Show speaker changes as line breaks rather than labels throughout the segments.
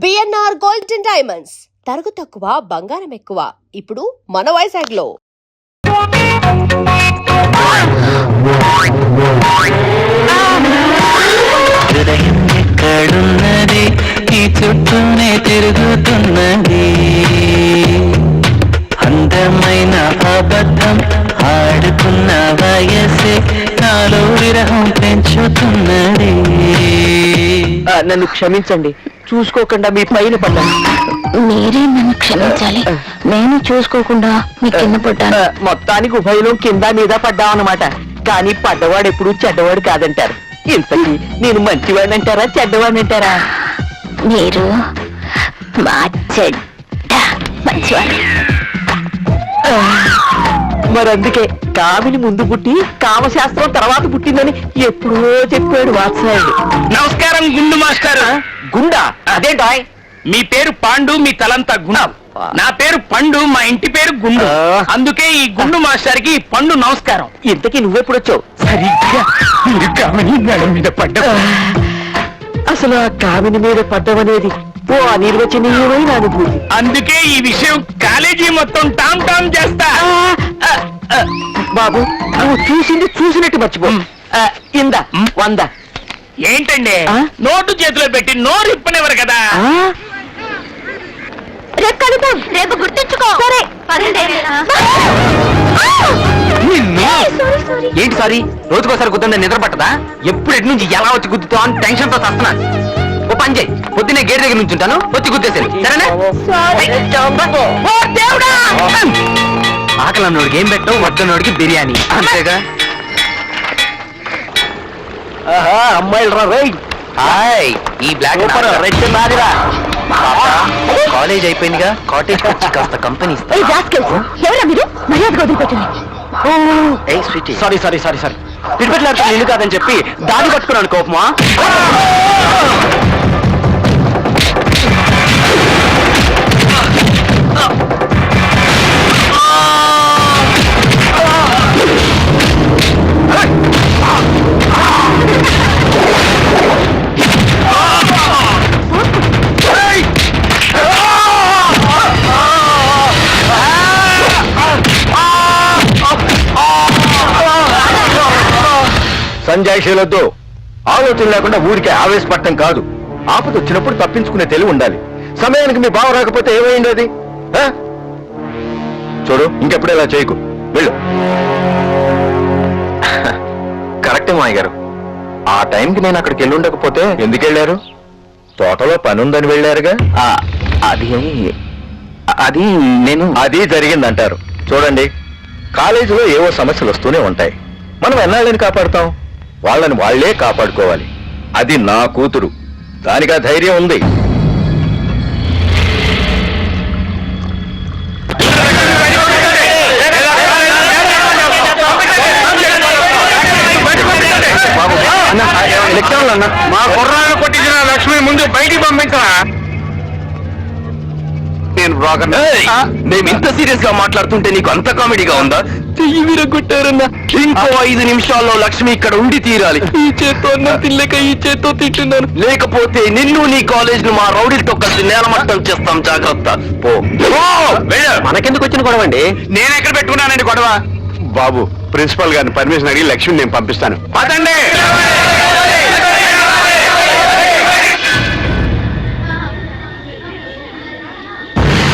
BNR gold and diamonds తరుగు తక్కువ బంగారం ఎక్కువ. ఇప్పుడు మన వైజాగ్ లో
ఎక్కడున్నది ఈ చుట్టూనే తిరుగుతున్నది అందమైన అబద్ధం ఆడుకున్న వయసే నాలో విరహం పెంచుతున్నది.
నన్ను క్షమించండి, చూసుకోకుండా మీ పైన పడ్డాను.
మీరే నన్ను క్షమించాలి, నేను చూసుకోకుండా మీ కింద పడ్డాను.
మొత్తానికి ఉభయలో కింద మీద పడ్డామన్నమాట. కానీ పడ్డవాడు ఎప్పుడు చెడ్డవాడు కాదంటారు. ఇంతకీ నేను మంచివాడిని అంటారా చెడ్డవాడిని అంటారా?
మీరు మా చెడ్డ మంచివాడు.
మరందుకే కామిని ముందు పుట్టి కామశాస్త్రం తర్వాత పుట్టిందని ఎప్పుడో చెప్పాడు వాత్సాయుడు.
నమస్కారం గుండు మాస్టర్.
గుండా అదేంటా?
మీ పేరు పాండు, మీ తలంతా గుండు. నా పేరు పండు, మా ఇంటి పేరు గుండు. అందుకే ఈ గుండు మాస్టర్ కి పండు నమస్కారం.
ఇంతకీ నువ్వెప్పుడొచ్చావు?
సరిగ్గా మీరు కామిని మేడం మీద పడ్డ.
అసలు ఆ కామిని మీద పడ్డమనేది ఓ అనిర్వచనీయమైన అనుభూతి.
అందుకే ఈ విషయం కాలేజీ మొత్తం టామ్ టామ్ చేస్తా.
బాబు, నువ్వు చూసింది చూసినట్టు మర్చిపో. ఇందా 100.
ఏంటండి నోటు చేతిలో పెట్టి నోరు ఇప్పనివ్వరు కదా.
రేపు కలుద్దాం, రేపు గుర్తుంచుకో. సరే
ఏంటి సారీ? రోజుకోసారి గుద్దండి నిద్ర పట్టదా? ఎప్పుడు ఎటు నుంచి ఎలా వచ్చి గుద్దుతావు అని టెన్షన్ తో వస్తున్నాను. ఓ పని చేయి, పొద్దున్నే గేట్ దగ్గర నుంచి ఉంటాను, వచ్చి గుద్దేశాను సరేనా? ఓ దేవుడా! ఆకలి అన్నోడికి ఏం పెట్టావు, వద్దన్నోడికి బిర్యానీ, అంతేగా?
అమ్మాయిలు రా రై.
హాయ్, ఈ బ్లాక్
రెడ్ నాదిరా.
కాలేజ్ అయిపోయిందిగా, కాటేజ్ వచ్చి కాస్త కంపెనీ ఇస్తా.
ఎవరా మీరు? మర్యాద వదిలిపెట్టండి.
సారీ సారీ సారీ సారీ పిడిపెట్లాడుతున్న ఇల్లు కాదని చెప్పి దాడి పట్టుకున్నాను కోపమా.
సంజాయిషీలతో ఆలోచన లేకుండా ఊరికే ఆవేశపడటం కాదు. ఆపద వచ్చినప్పుడు తప్పించుకునే తెలివి ఉండాలి. సమయానికి మీ బావ రాకపోతే ఏమైంది అది? చూడు, ఇంకెప్పుడు ఇలా చేయకు, వెళ్ళు. కరెక్టే మాయ గారు, ఆ టైంకి నేను అక్కడికి వెళ్ళి ఉండకపోతే ఎందుకు వెళ్ళారు? తోటలో పని ఉందని వెళ్ళారుగా.
అది అది నేను
అది జరిగిందంటారు. చూడండి, కాలేజీలో ఏవో సమస్యలు వస్తూనే ఉంటాయి. మనం ఎన్నాళ్ళని కాపాడుతాం? వాళ్ళని వాళ్లే కాపాడుకోవాలి. అది నా కూతురు, దానికి ఆ ధైర్యం ఉంది.
మా కుర్రాన్ని కొట్టించిన లక్ష్మి ముందు బయటికి పంపించరా. నేను బ్రోకర్. మేము ఇంత సీరియస్ గా మాట్లాడుతుంటే నీకు అంత కామెడీగా ఉందా? చెయ్యి విరగొట్టారన్నా. ఇంకో 5 నిమిషాల్లో లక్ష్మి ఇక్కడ ఉండి తీరాలి. ఈ చేత్తో అన్నం తినలేక ఈ చేత్తో తింటున్నాను. లేకపోతే నిన్ను నీ కాలేజ్ ను మా రౌడీలతో కలిసి నేలమట్టం చేస్తాం, జాగ్రత్త. పో.
మనకెందుకు వచ్చిన గొడవ అండి?
నేను ఎక్కడ పెట్టుకున్నానండి గొడవ?
బాబు, ప్రిన్సిపల్ గారిని పర్మిషన్ అడిగి లక్ష్మిని నేను పంపిస్తాను.
పదండి.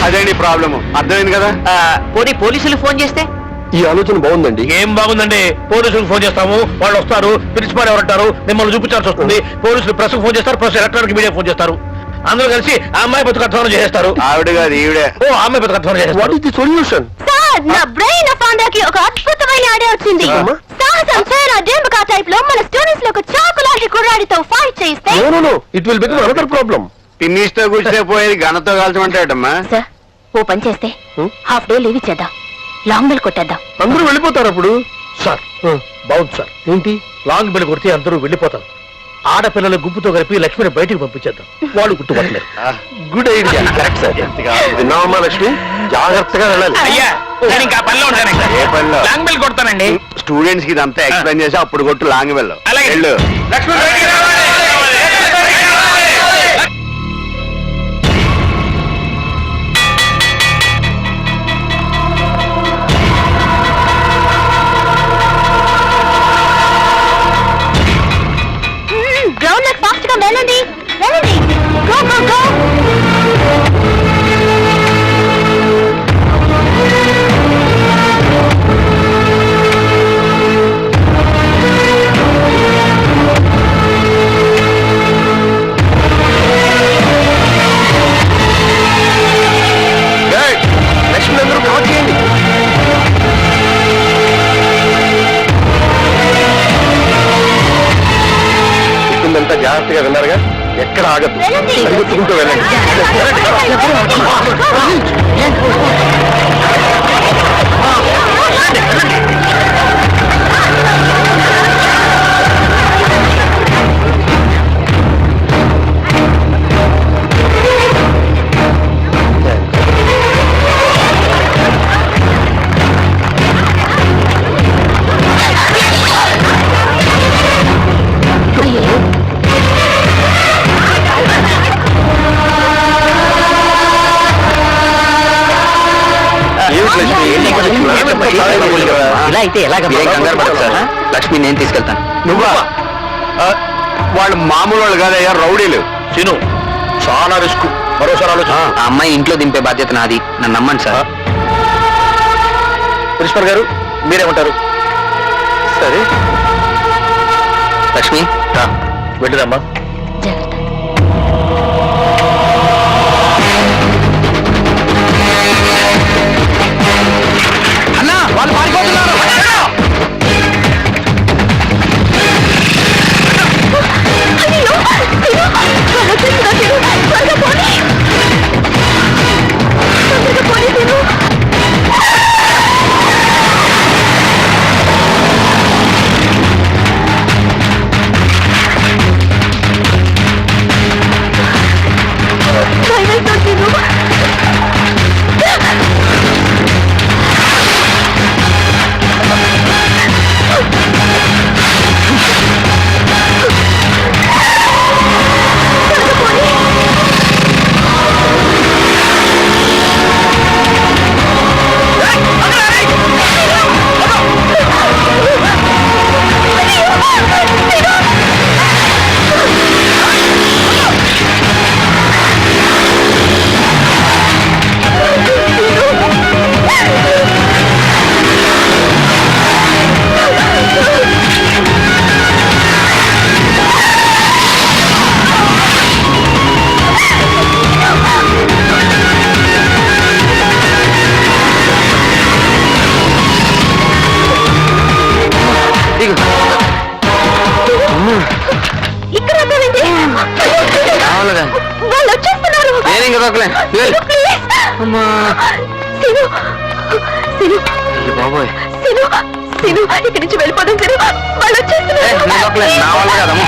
అదేంటి ప్రాబ్లము, అర్థమైంది కదా?
పోనీ పోలీసులు ఫోన్ చేస్తే?
ఈ ఆలోచన బాగుందండి.
ఏం బాగుందండి? పోలీసులకు ఫోన్ చేస్తాము, వాళ్ళు వస్తారు, ప్రిన్సిపాల్ ఎవరంటారు, మిమ్మల్ని చూపించాల్సి వస్తుంది. పోలీసులు ప్రెస్ ఫోన్ చేస్తారు, ప్రెస్ ఎలక్ట్రానిక్ మీడియా ఫోన్ చేస్తారు. అందరూ కలిసి ఆ అమ్మాయి బతుకు అధ్వానం చేస్తారు.
ఆవిడ కాదు, ఈవిడే.
ఓ, ఆ అమ్మాయి బతుకు అధ్వానం చేస్తారు.
What is the solution?
Sir, నా బ్రెయిన్ ఫౌండర్కి ఒక అద్భుతమైన ఐడియా వచ్చింది. సాహసం చేయరా డెంబకా టైప్ లో మన స్టూడెంట్స్ లో ఒక చాకు లాంటి కుర్రాడితో ఫైట్ చేయిస్తే
it will become another problem.
పిన్నిస్తో కూర్చునే పోయేది గణతో కాల్చమంటాడమ్మా.
సార్, ఓ పని చేస్తే హాఫ్ డే లీవ్ ఇచ్చేద్దాం, లాంగ్ బెల్ కొట్టేద్దాం.
అందరూ వెళ్ళిపోతారు అప్పుడు.
సార్, బాగుంది సార్.
ఏంటి?
లాంగ్ బెల్ కొడితే అందరూ వెళ్ళిపోతారు. ఆడపిల్లల గుంపుతో కలిపి లక్ష్మిని బయటికి పంపించేద్దాం, వాళ్ళు గుర్తుపట్టలేరు.
Good idea. Correct sir. విన్నావమ్మా లక్ష్మి, జాగ్రత్తగా వెళ్ళాలి.
అయ్యా, నేను ఇంకా పనిలో ఉంటానండి.
ఏ పనిలో?
Long bell కొడతానండి.
స్టూడెంట్స్ కి ఇదంతా ఎక్స్ప్లెయిన్ చేసి అప్పుడు కొట్టు లాంగ్ వెళ్ళు.
అలాగే.
వెళ్ళు.
లక్ష్మి బయటికి రావాలి.
ఇలా అయితే ఎలాగ
లక్ష్మి నేను తీసుకెళ్తాను.
నువ్వా? వాళ్ళు మామూలు వాళ్ళు కాదయ్యా, రౌడీలు. చిను చాలా రిస్క్. మరోసారి ఆలోచన.
ఆ అమ్మాయి ఇంట్లో దింపే బాధ్యత నాది, నన్ను నమ్మండి సార్.
ప్రిన్సిపల్ గారు మీరేమంటారు? సరే
లక్ష్మి
వెళ్ళిరమ్మా.
అన్నా వాళ్ళు పారిపోతున్నారు.
వాళ్ళు వచ్చేస్తున్నారు.
నేనేం కదా
అమ్మా సిను, సిను,
బాబోయ్
సిను, సిను, ఇక్కడి నుంచి వెళ్ళిపోదాం సిను. వాళ్ళు వచ్చేస్తున్నారు.
నా వల్ల కదమ్మా.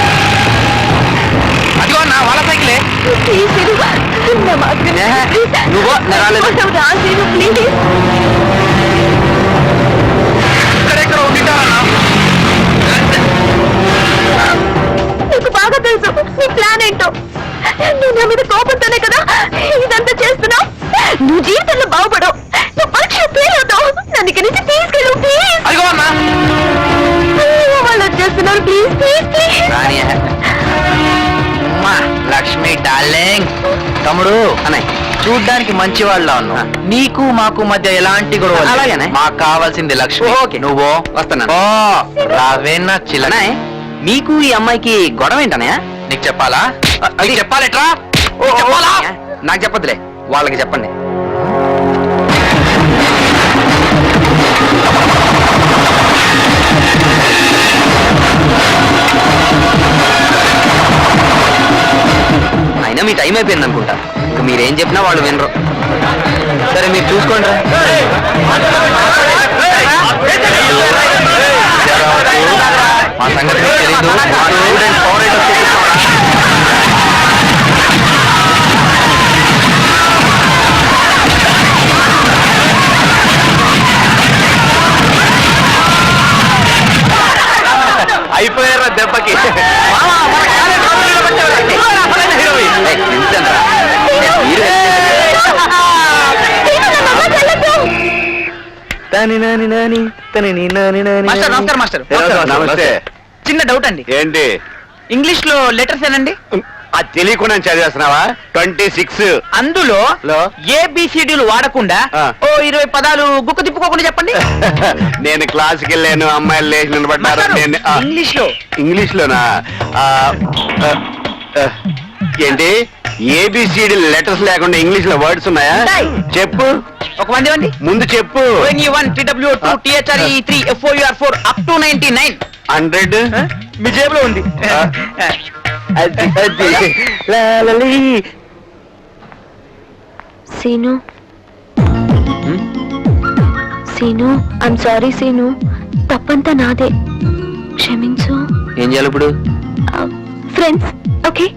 అదిగో నా వాళ్ళ సైకిలే.
ప్లీజ్ సిను, నా మాట విను. ప్లీజ్.
నువ్వు రాలేదు.
రా సిను, ప్లీజ్.
ఇక్కడెక్కడ ఉండిటావన్నా?
నీకు బాగా తెలుసు నీ ప్లాన్ ఏంటో. నువ్వు నా మీద కోపంతోనే కదా ఇదంతా చేస్తున్నావు. నువ్వు జీవితంలో బాగుపడవు, నువ్వు పరీక్ష ఫెయిల్ అవుతావు. నన్ను ఇక్కడి నుంచి తీసుకెళ్ళు ప్లీజ్.
అదిగో అన్నా
వాళ్ళు వచ్చేస్తున్నారు. Please please please.
Lakshmi darling. తమ్ముడు అన్నయ్య చూడ్డానికి మంచి వాళ్ళ ఉన్నావు. నీకు మాకు మధ్య ఎలాంటి గొడవ అలాగేనే. మాకు కావాల్సింది లక్ష్మి. ఓకే నువ్వు వస్తున్నా. రావేనా చిల్లనే. నీకు ఈ అమ్మాయికి గొడవ ఏంటనయా? నీకు చెప్పాలా? నీకు చెప్పాలేట్రా? చెప్పాలా? నాకు చెప్పదులే, వాళ్ళకి చెప్పండి. అయినా మీ టైం అయిపోయింది అనుకుంటా. ఇంకా మీరేం చెప్పినా వాళ్ళు వినరు. సరే మీరు చూసుకోండి. మా సంగతి మీకు తెలీదు. మా స్టూడెంట్ ఫారెన్ అయిపోయారా దెబ్బకి. నమస్కారం మాస్టర్.
నమస్తే.
చిన్న డౌట్ అండి.
ఏంటి?
ఇంగ్లీష్ లో లెటర్స్ ఏనండి?
అది తెలియకుండా చదివేస్తున్నావా? 26.
అందులో
లో?
ఏబిసిడీలు వాడకుండా
ఆ.
ఓ 20 పదాలు గుక్క తిప్పుకోకుండా చెప్పండి.
నేను క్లాస్కి వెళ్ళాను, అమ్మాయిలు లేచి నిలబడ్డారు. నేను
ఇంగ్లీష్ లో.
ఇంగ్లీష్ లోనా? ఏంటి ఏబిసిడి లెటర్స్ లేకుండా ఇంగ్లీష్ లో వర్డ్స్ ఉన్నాయా?
ఉంటాయి.
చెప్పు,
ఒక వంది వండి.
ముందు చెప్పు.
ONE1 TW2 THRE3 FOUR4 up to 99.
100.
మీ జేబులో ఉంది.
అది లాలలి.
సీను సీను ఐమ్ సారీ సీను, తప్పంతా నాదే, క్షమించు.
ఏం చేయాలి ఇప్పుడు?
Friends okay,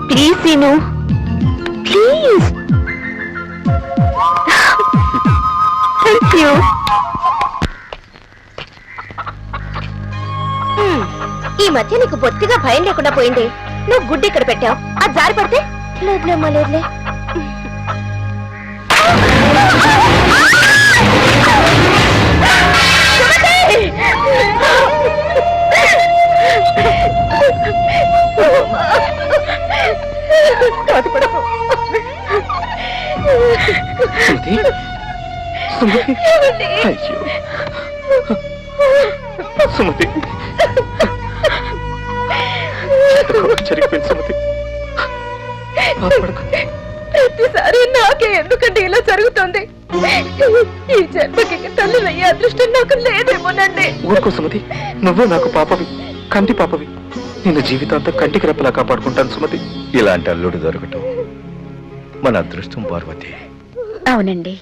please Seenu please. Thank you. ఈ మధ్య నీకు బొత్తిగా భయం లేకుండా పోయింది. నువ్వు గుడ్డి ఇక్కడ పెట్టావు, అది జారి పడితే లేదులేమ్మా లేదులే.
సుమతి, జరిగిపోయింది సుమతి.
ప్రతిసారి నాకే ఎందుకంటే ఇలా జరుగుతుంది? ఈ జన్మకి తల్లి అయ్యే అదృష్టం నాకు లేదేమోనండి.
ఊరుకో సుమతి, నువ్వు నాకు పాపవి, కంటి పాపవి. నిన్ను జీవితాంతం కంటికి రెప్పలా కాపాడుకుంటాను సుమతి.
ఇలాంటి అల్లుడు దొరకటం మన అదృష్టం పార్వతి.
అవునండి.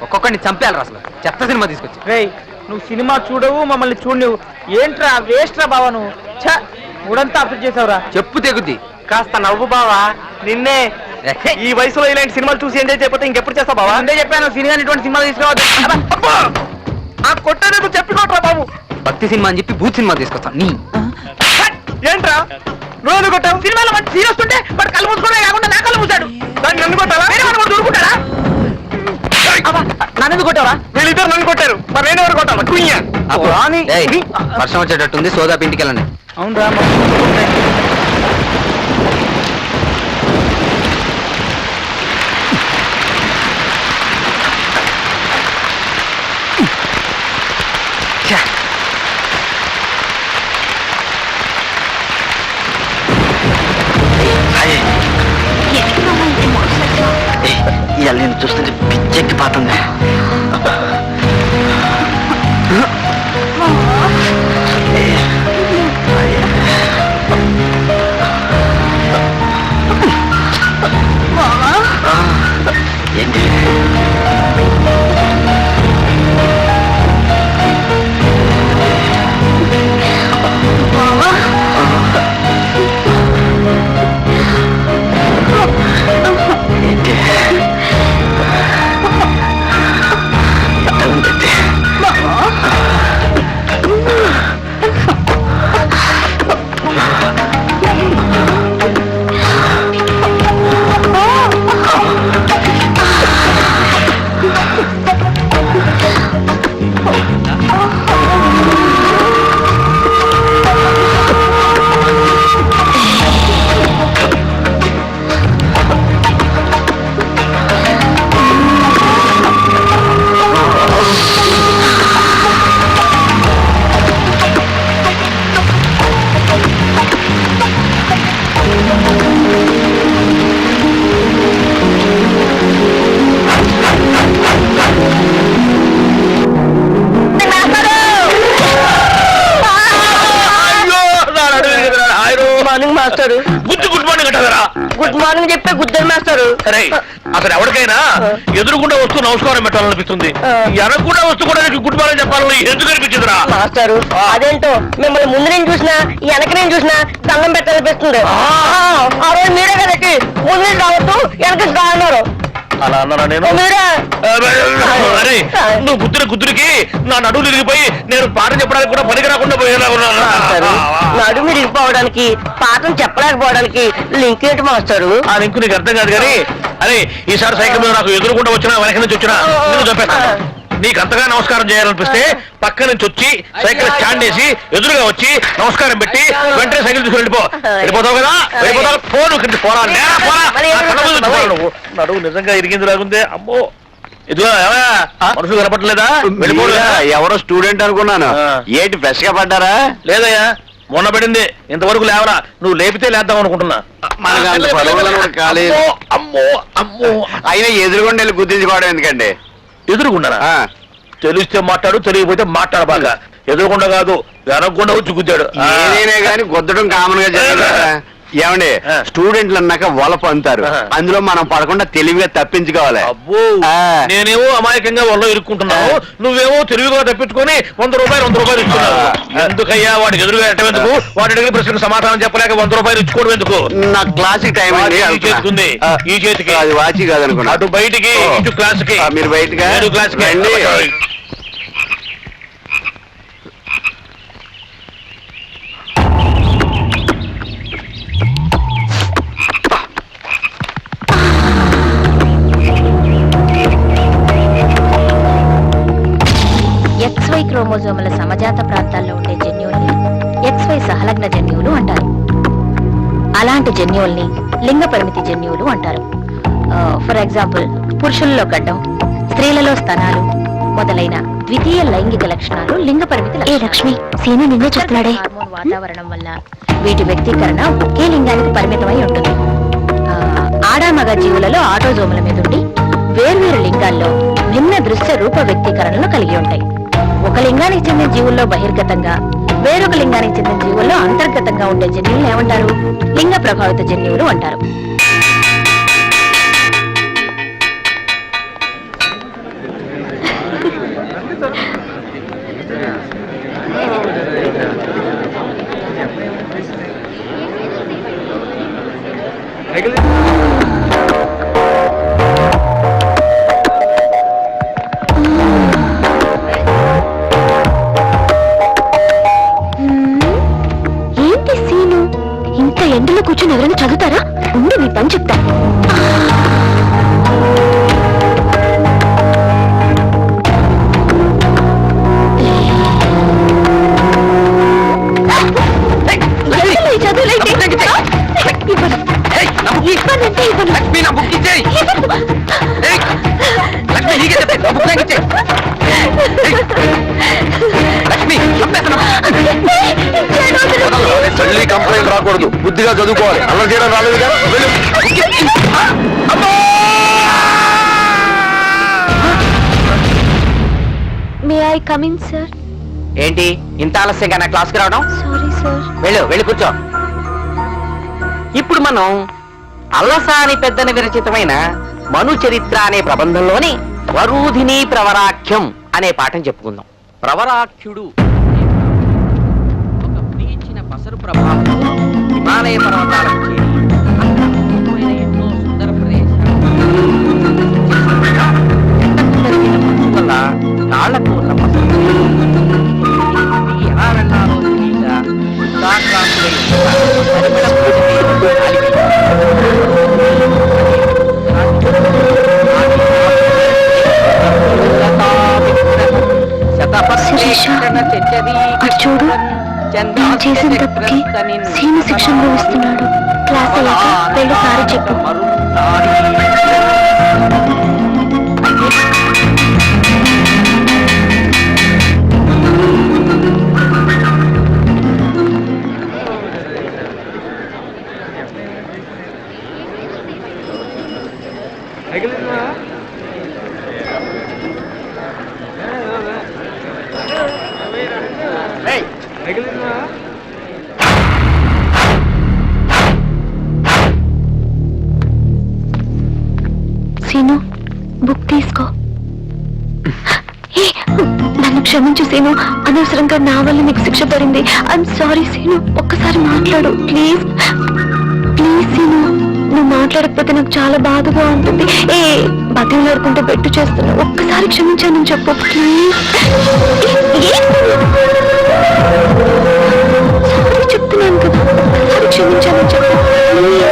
ఒక్కొక్కడిని చంపేయాలి అసలు. చెత్త సినిమా తీసుకొచ్చి.
రేయ్, నువ్వు సినిమా చూడవు, మమ్మల్ని చూడవు. ఏంట్రా వేస్ట్రా బావా నువ్వు. ఛ, మూడంతా అప్పు చేసావురా.
చెప్పు తెగుద్ది.
కాస్త నవ్వు బావా. నిన్నే ఈ వయసులో ఇలాంటి సినిమాలు చూసి ఎంజాయ్ చేయకపోతే ఇంకెప్పుడు చేస్తావు బావా? ముందే చెప్పాను సినిమా ఇటువంటి సినిమాలు తీసుకురావద్దు. ఆ కొట్టేందుకు చెప్పుకోట్రా బాబు.
భక్తి సినిమా అని చెప్పి భూత్ సినిమా తీసుకొస్తాను. నీ
ఏంట్రా రోజు కొట్టావు? సినిమాలో మంచి సీన్ వస్తుంటే వాడు కళ్ళు మూసుకోవడం కాకుండా నా కళ్ళు మూసాడు. దాన్ని నన్ను కొట్టావా? వేరే వాడు కూడా దొరుకుతాడా? నన్ను కొట్టావా? వీళ్ళిద్దరు నన్ను కొట్టారు, మరి నేను ఎవరు కొట్టావా? కుయ్యా
వర్షం వచ్చేటట్టుంది, సోదా ఇంటికి వెళ్ళండి.
అవునరా.
ఇవాళ నేను చూస్తుంటే పిచ్చెక్కి పోతుంది. ఏంటి మాస్టారు
గుడ్ మార్నింగ్ అంటారా?
గుడ్ మార్నింగ్ చెప్పే గుద్దరు మాస్టారు.
సరే, అసలు ఎవరికైనా ఎదురుకుండా వస్తూ నమస్కారం పెట్టాలనిపిస్తుంది. ఎనకుండా వస్తూ కూడా గుడ్ మార్నింగ్ చెప్పాలని ఎందుకు అనిపించిందిరా?
మాస్టారు అదేంటో మిమ్మల్ని ముందు నేను చూసినా వెనక నేను చూసినా దండం పెట్టాలనిపిస్తుంది. ఆ రోజు మీరే కదండి ముందు నుంచి రావద్దు వెనక రాన్నారు.
అలా అన్నారా నేను?
మీరే
అరే, నువ్వు గుద్దురికి నా నడువులు ఇరిగిపోయి నేను పాఠం చెప్పడానికి కూడా పనికి రాకుండా పోయేలా ఉన్నాను.
నడుము ఇరిగిపోవడానికి పాఠం చెప్పలేకపోవడానికి లింక్ ఏంటి మాస్టారు?
ఆ లింక్ నీకు అర్థం కాదు కానీ, అరే ఈసారి సైకిల్ మీద నాకు ఎదురుకుండా వచ్చినా వెనక నుంచి వచ్చినా నేను చెప్పేస్తాను. నీకు అంతగా నమస్కారం చేయాలనిపిస్తే పక్క నుంచి వచ్చి సైకిల్ స్టాండ్ వేసి ఎదురుగా వచ్చి నమస్కారం పెట్టి వెంటనే సైకిల్ తీసుకుని వెళ్ళిపోతావు కదా. వెళ్ళిపోతావు. ఫోన్ పోరా నువ్వు. నడువు నిజంగా ఇరిగింది రాకుందే. అమ్మో, ఇదిగో మనుషులు కనపడలేదా? వెళ్ళిపోడు.
ఎవరో స్టూడెంట్ అనుకున్నాను. ఏంటి ఫ్రెష్ గా పడ్డారా?
లేదయ్యా, మొన్న పడింది, ఇంతవరకు లేవరా. నువ్వు లేపితే లేద్దాం అనుకుంటున్నా. అమ్మో అమ్మో,
అయినా ఎదురుగుండా వెళ్ళి గుర్తించుకోవడం ఎందుకండి?
ఎదురుగుండనా? తెలిస్తే మాట్లాడు, తెలియకపోతే మాట్లాడు. బాగా ఎదురుకుండా కాదు వెనకుండా వచ్చి గుద్దాడు.
ఏదైనా కానీ గుద్దడం కామన్ గా జరిగింది.
ఏమండి స్టూడెంట్లు అన్నాక వలప అంటారు, అందులో మనం పడకుండా తెలివిగా తప్పించుకోవాలి.
అబ్బో
ఆ.
నేనేమో అమాయకంగా ఒళ్ళో ఇరుక్కుంటున్నావు, నువ్వేమో తెలివిగా తప్పించుకొని 100 రూపాయలు ఇస్తున్నావు. ఎందుకయ్యా వాడికి ఎదురుగా ఎట్టేందుకు? వాడి అడిగిన ప్రశ్నకు సమాధానం చెప్పలేక 100 రూపాయలు ఇచ్చుకోవడం ఎందుకు?
నా క్లాసిక్ టైం
వాచి ఈ చేతికుంది, ఈ చేతికి.
అది వాచి కాదనుకున్నా.
అటు బయటికి, ఇటు క్లాస్కి.
మీరు బయటగా
క్లాస్కి
రండి.
XY క్రోమోజోముల సమజాత ప్రాంతాల్లో ఉండే జన్యువుల్ని XY సహలగ్న జన్యువులు అంటారు. అలాంటి జన్యువుల్ని లింగ పరిమితి జన్యువులు అంటారు. ఫర్ ఎగ్జాంపుల్, పురుషుల్లో గడ్డం, స్త్రీలలో స్తనాలు మొదలైన ద్వితీయ లైంగిక లక్షణాలు లింగ పరిమితి. లక్ష్మి, సీను నిన్నే చూస్తున్నాడే. హార్మోన్ వాతావరణం వల్ల వీటి వ్యక్తీకరణ ఒకే లింగానికి పరిమితమై ఉంటుంది. ఆడామగ జీవులలో ఆటోజోముల మీద ఉండి వేర్వేరు లింగాల్లో భిన్న దృశ్య రూప వ్యక్తీకరణలు కలిగి ఉంటాయి. ఒక లింగానికి చెందిన జీవుల్లో బహిర్గతంగా, వేరొక లింగానికి చెందిన జీవుల్లో అంతర్గతంగా ఉండే జన్యువులు ఏమంటారు? లింగ ప్రభావిత జన్యువులు అంటారు. ఏంటి సీను, ఇంత ఎండలో కూర్చొని ఎవరైనా చదువుతారా? ఉండి మీ పని చెప్తా.
మళ్ళీ కంప్లైంట్ రాకూడదు, బుద్ధిగా చదువుకోవాలి. అలా చేయడం రాలేదుగా.
May I come in sir?
ఏంటి ఇంత ఆలస్యంగా నా క్లాస్కి రావడం?
Sorry sir.
వెళ్ళి కూర్చో. ఇప్పుడు మనం అల్లసాని పెద్దని విరచితమైన మను చరిత్ర అనే ప్రబంధంలోని వరూధిని ప్రవరాఖ్యం అనే పాఠం చెప్పుకుందాం. ప్రవరాఖ్యుడు ఒక ప్రీచిన పసరు ప్రభావంతో హిమాలయ పర్వతాలకు చేరి అక్కడ అద్భుతమైన ఎన్నో సుందర ప్రదేశాలు జరిగిన మంచు వల్ల కాళ్లకు ఉన్న పసరు ఎలా వెళ్ళాలో తెలియక ఉత్సాహక్రాంతులై పరిమళ
చూడు, నేను చేసిన తప్పుకి సీను శిక్ష అనుభవిస్తున్నాడు. క్లాస్ అయ్యాక వెళ్ళి సారీ చెప్పు. సీను, బుక్ తీసుకో. నన్ను క్షమించు సీను, అనవసరంగా నా వల్ల నీకు శిక్ష పడింది. ఐఎమ్ సారీ సీను, ఒక్కసారి మాట్లాడు ప్లీజ్. ప్లీజ్ సీను, నువ్వు మాట్లాడకపోతే నాకు చాలా బాధగా ఉంటుంది. బతిలాడుకుంటూ బెట్టు చేస్తున్నా, ఒక్కసారి క్షమించానని చెప్పు ప్లీజ్. సారీ చెప్తున్నాను కదా, ఒక్కసారి క్షమించానని చెప్పు ప్లీజ్.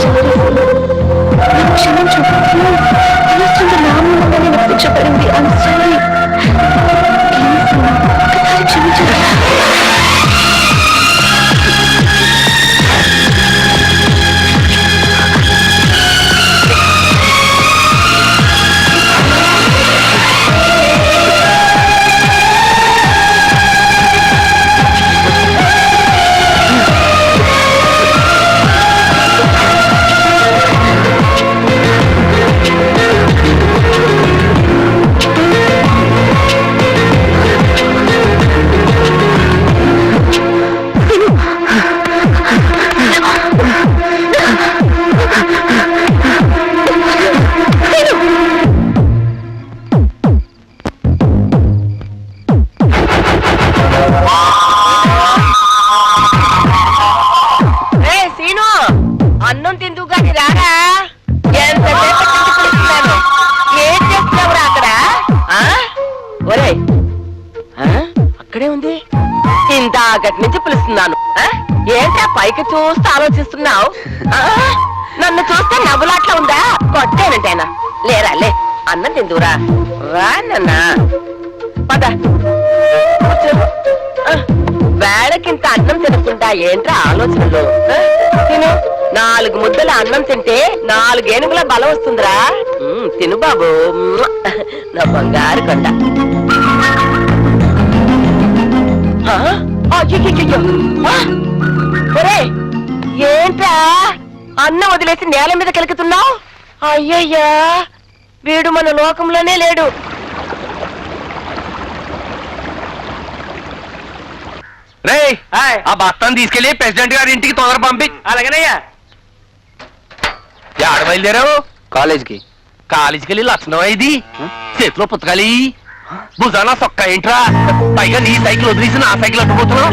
సారీ సీను, నన్ను క్షమించు ప్లీజ్. అనవసరంగా నా మూలంగానే నాకు శిక్ష పడింది. ఐఎమ్ సారీ ప్లీజ్ సీను, ఒక్కసారి క్షమించాను.
ఇందాకటి నుంచి పిలుస్తున్నాను ఏంటా పైకి చూస్తూ ఆలోచిస్తున్నావు నన్ను చూస్తే నవ్వులాట్లా ఉందా కొట్టేనంటేనా లేరా లే అన్నం తిందురా రా నాన్న పద కూర్చో. వేళకింత అన్నం తినకుండా ఏంట్రా ఆలోచనలు తిను 4 ముద్దల అన్నం తింటే 4 ఏనుగుల బలం వస్తుందిరా తిను బాబు నా బంగారు కొండ ఏంట్రా అన్నం వదిలేసి నేల మీద కెలుకుతున్నావు అయ్యయ్యా వీడు మన లోకంలోనే లేడు
రే ఆ బస్తాన్ని తీసుకెళ్లి ప్రెసిడెంట్ గారి ఇంటికి తొందర పంపి.
అలాగేనయ్యా.
ఆడ బయలుదేరావు
కాలేజీకి
కాలేజీకి వెళ్ళి లక్షణం ఇది చేతిలో పుస్తకాలి భుజాన సొక్క ఏంట్రా పైగా నీ సైకిల్ వదిలేసి నా సైకిల్ అడ్డుపోతున్నావు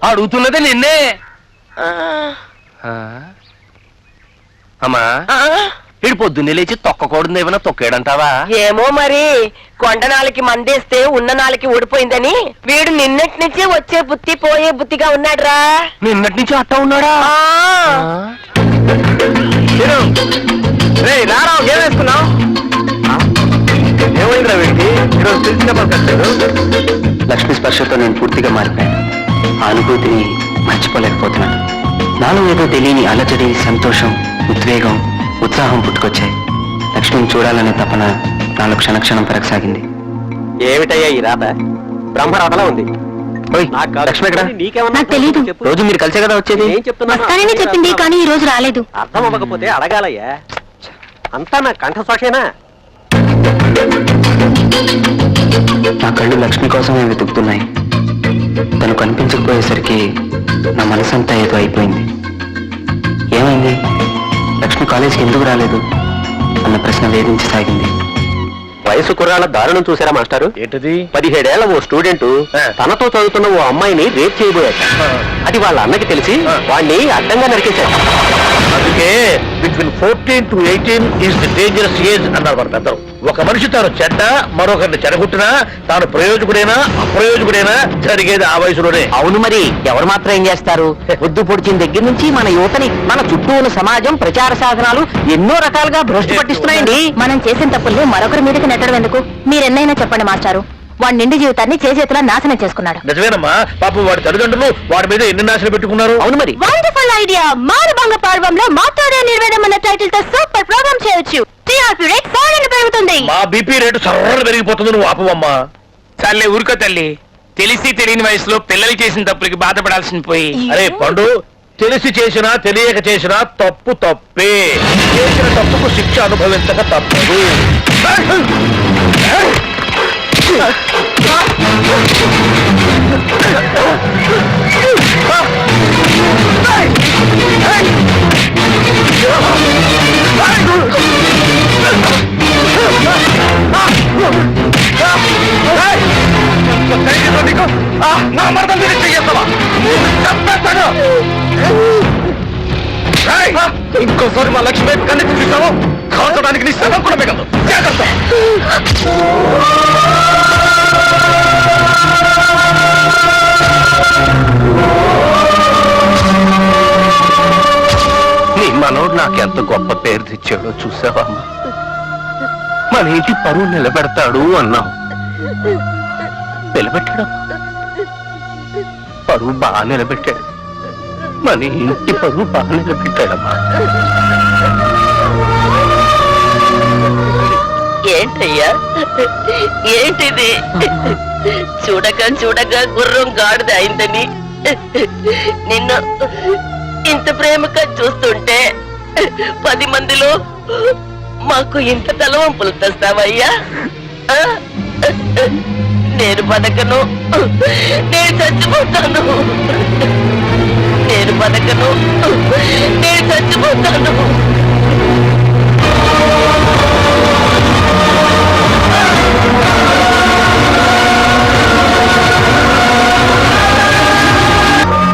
అడుగుతున్నదే నిన్నే అమ్మా ఇడు పొద్దున్నే లేచి తొక్కకూడదు ఏమైనా తొక్కాడంటావా
ఏమో మరి కొండనాలకి మందేస్తే ఉన్న నాలకి ఊడిపోయిందని వీడు నిన్నటి నుంచి వచ్చే బుద్ధి పోయే బుద్ధిగా ఉన్నాడురా
నిన్నటి నుంచి అట్టా ఉన్నాడా
రారావు ఏం వేసుకున్నావు ఏమైందిరా వీడికి ఈరోజు తెలిసిన పలకట్లేదు
లక్ష్మి స్పర్శతో నేను పూర్తిగా మారిపోయాను ఆ అనుభూతిని మర్చిపోలేకపోతున్నాను నాలో ఏదో తెలియని అలజడి సంతోషం ఉద్వేగం ఉత్సాహం పుట్టుకొచ్చాయి లక్ష్మిని చూడాలనే తపన నాలో క్షణక్షణం పెరగసాగింది
ఏమిటయ్యా ఈ రాత బ్రహ్మరాతలా ఉంది.
లక్ష్మి ఎక్కడ?
నాకు తెలీదు.
రోజు మీరు కలిసే కదా వచ్చేది
ఏం చెప్తున్నా
వస్తానని చెప్పింది కానీ ఈ రోజు రాలేదు.
అర్థం అవ్వకపోతే అడగాలయ్యా. అంతా నా కంఠసాక్షేనా?
నా కళ్ళు లక్ష్మి కోసమే వెతుకుతున్నాయి తను కనిపించకపోయేసరికి నా మనసంతా ఏదో అయిపోయింది ఏమైంది లక్ష్మి కాలేజీకి ఎందుకు రాలేదు అన్న ప్రశ్న వేధించసాగింది
వయసు కుర్రాళ్ళ దారుణం చూసారా మాస్టారు?
ఏంటిది
17 ఏళ్ల ఓ స్టూడెంట్ తనతో చదువుతున్న ఓ అమ్మాయిని రేప్ చేయబోయాట. అది వాళ్ళ అన్నకి తెలిసి వాడిని అడ్డంగా నరికేశారు.
అందుకే between 14 to 18 is the dangerous age అన్నారు మన పెద్దలు. ఒక మనిషి తాను చెడ్డ మరొకరిని చెడగొట్టినా తాను ప్రయోజకుడైనా అప్రయోజకుడైనా జరిగేది ఆ వయసులోనే.
అవును మరి ఎవరు మాత్రం ఏం చేస్తారు పొద్దు పొడిచిన దగ్గర నుంచి మన యువతని మన చుట్టూ ఉన్న సమాజం ప్రచార సాధనాలు ఎన్నో రకాలుగా భ్రష్టు పట్టిస్తున్నాయండి
మనం చేసిన తప్పుల్ని మరొకరి మీదకి నెట్టడం ఎందుకు? మీరెన్నైనా చెప్పండి మాస్టారు. వాడి నిండి జీవితాన్ని చేతులా నాశనం చేసుకున్నాడు.
నిజమేనమ్మా, పాపం వాడి తల్లిదండ్రులు వాడి మీద ఎన్ని నాశలు పెట్టుకున్నారు.
అవును మరి
వండర్ఫుల్ ఐడియా. మారుభంగ పర్వంలో మాట్లాడే నిర్వేదం అన్న టైటిల్ తో సూపర్ ప్రోగ్రామ్ చేయొచ్చు. టీఆర్పీ రేట్ ఫారెన్ పెరుగుతుంది.
మా బీపీ రేటు సర్ర పెరిగిపోతుంది. నువ్వు ఆపవమ్మా.
చాలే ఊరుకో తల్లి తెలిసి తెలియని వయసులో పిల్లలు చేసిన తప్పులకి బాధపడాల్సింది పోయి
అరే పండు, తెలిసి చేసినా తెలియక చేసినా తప్పు తప్పే. చేసిన తప్పుకు శిక్ష అనుభవించక తప్పదు. నా మరణం మీరు చెయ్యేస్తావా? ఇంకోసారి మా లక్ష్మి వైపు కన్నెత్తి చూసావు కాల్చడానికి నీ శవం కూడా మిగలదు. జాగ్రత్త.
నీ మనోడు నాకెంత గొప్ప పేరు తెచ్చాడో చూసావమ్మా. మన ఇంటి పరువు నిలబెడతాడు అన్నావు, నిలబెట్టాడు. పరువు బాగా నిలబెట్టాడు. మన ఇంటి పరువు బాగా నిలబెట్టాడమ్మా.
ఏంటయ్యా ఏంటిది? చూడగా గుర్రం గాడిద అయిందని నిన్ను ఇంత ప్రేమగా చూస్తుంటే 10 మందిలో మాకు ఇంత తలవంపులు తెస్తావయ్యా? నేను బతకను, నేను చచ్చిపోతాను. నేను బతకను, నేను చచ్చిపోతాను.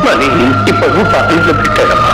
మన ఇంటి పరువు బాగా నిలబెట్టాడమ్మా.